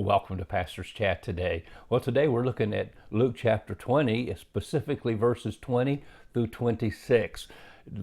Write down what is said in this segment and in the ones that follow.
Welcome to Pastor's Chat today. Well, today we're looking at Luke chapter 20, specifically verses 20 through 26.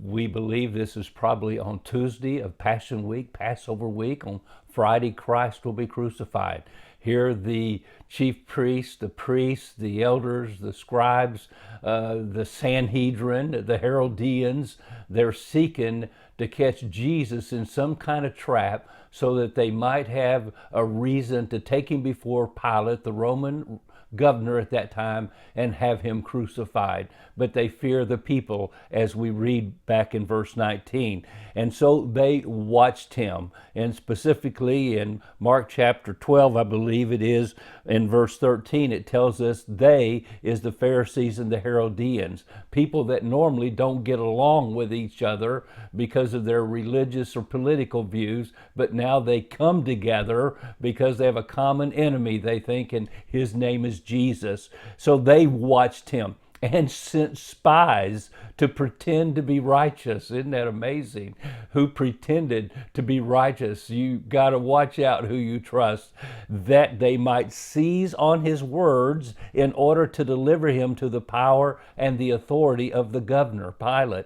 We believe this is probably on Tuesday of Passion Week, Passover week. On Friday, Christ will be crucified. Here the chief priests, the elders, the scribes, the Sanhedrin, the Herodians, they're seeking to catch Jesus in some kind of trap so that they might have a reason to take him before Pilate, the Roman governor at that time, and have him crucified. But they fear the people, as we read back in verse 19. And so they watched him. And specifically in Mark chapter 12, I believe it is, in verse 13, it tells us they is the Pharisees and the Herodians, people that normally don't get along with each other because of their religious or political views, but now they come together because they have a common enemy, they think, and his name is Jesus. So they watched him and sent spies to pretend to be righteous. Isn't that amazing? Who pretended to be righteous. You got to watch out who you trust, that they might seize on his words in order to deliver him to the power and the authority of the governor, Pilate.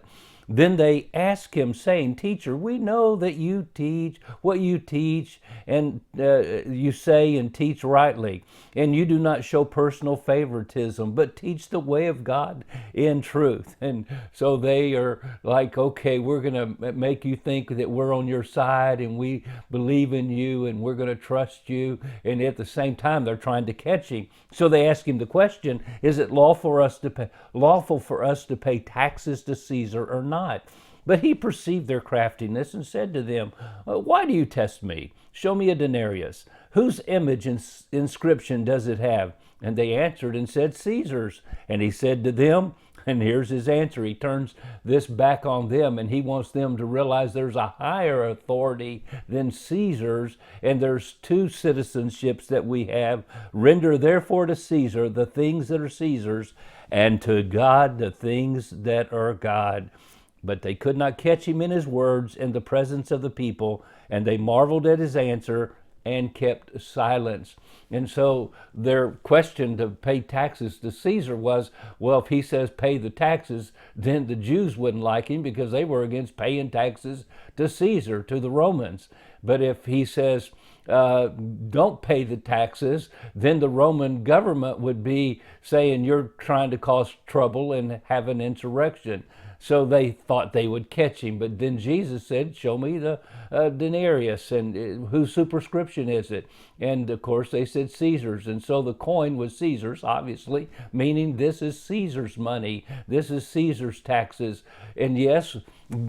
Then they asked him, saying, "Teacher, we know that you teach what you teach, and you say and teach rightly, and you do not show personal favoritism, but teach the way of God in truth." And so they are like, okay, we're going to make you think that we're on your side, and we believe in you, and we're going to trust you. And at the same time, they're trying to catch him. So they ask him the question, is it lawful for us to pay taxes to Caesar or not? But he perceived their craftiness and said to them, "Why do you test me? Show me a denarius. Whose image and inscription does it have?" And they answered and said, "Caesar's." And he said to them, and here's his answer. He turns this back on them, and he wants them to realize there's a higher authority than Caesar's, and there's two citizenships that we have. "Render therefore to Caesar the things that are Caesar's, and to God the things that are God." But they could not catch him in his words in the presence of the people, and they marveled at his answer and kept silence. And so their question to pay taxes to Caesar was, well, if he says pay the taxes, then the Jews wouldn't like him because they were against paying taxes to Caesar, to the Romans. But if he says don't pay the taxes, then the Roman government would be saying you're trying to cause trouble and have an insurrection. So they thought they would catch him. But then Jesus said, "Show me the denarius, and whose superscription is it?" And of course they said Caesar's. And so the coin was Caesar's, obviously, meaning this is Caesar's money. This is Caesar's taxes. And yes,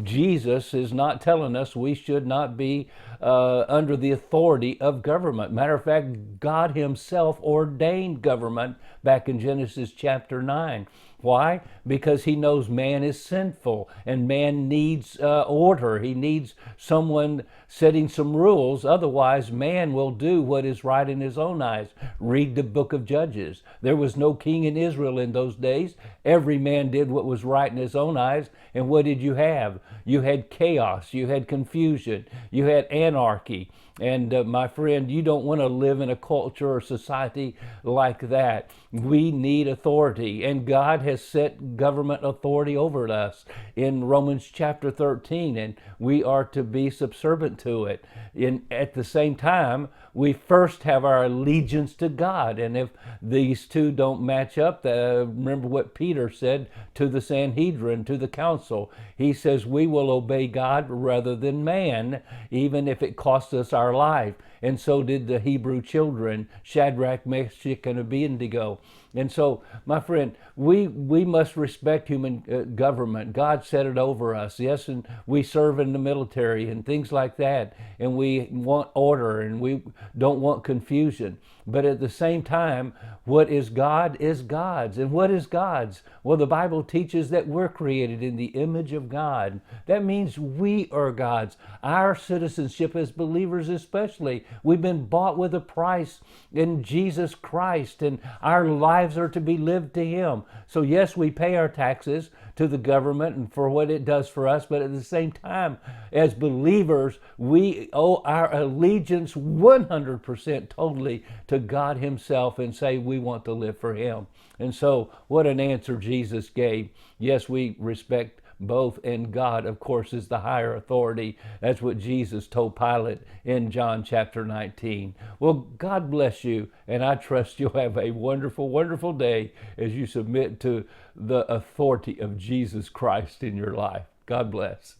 Jesus is not telling us we should not be under the authority of government. Matter of fact, God himself ordained government back in Genesis chapter 9. Why? Because he knows man is sinful and man needs order. He needs someone setting some rules. Otherwise, man will do what is right in his own eyes. Read the book of Judges. There was no king in Israel in those days. Every man did what was right in his own eyes. And what did you have? You had chaos. You had confusion. You had anarchy. And my friend, you don't want to live in a culture or society like that. We need authority, and God has set government authority over us in Romans chapter 13, and we are to be subservient to it. At the same time, we first have our allegiance to God, and if these two don't match up, remember what Peter said to the Sanhedrin, to the council. He says, we will obey God rather than man, even if it costs us our life. And so did the Hebrew children, Shadrach, Meshach, and Abednego. And so, my friend, we must respect human government. God set it over us. Yes, and we serve in the military and things like that. And we want order and we don't want confusion. But at the same time, what is God is God's. And what is God's? Well, the Bible teaches that we're created in the image of God. That means we are God's. Our citizenship as believers especially We've been bought with a price in Jesus Christ, and our lives are to be lived to Him. So yes, we pay our taxes to the government and for what it does for us, but at the same time, as believers, we owe our allegiance 100% totally to God Himself and say we want to live for Him. And so what an answer Jesus gave. Yes, we respect both, and God, of course, is the higher authority. That's what Jesus told Pilate in John chapter 19. Well, God bless you, and I trust you'll have a wonderful, wonderful day as you submit to the authority of Jesus Christ in your life. God bless.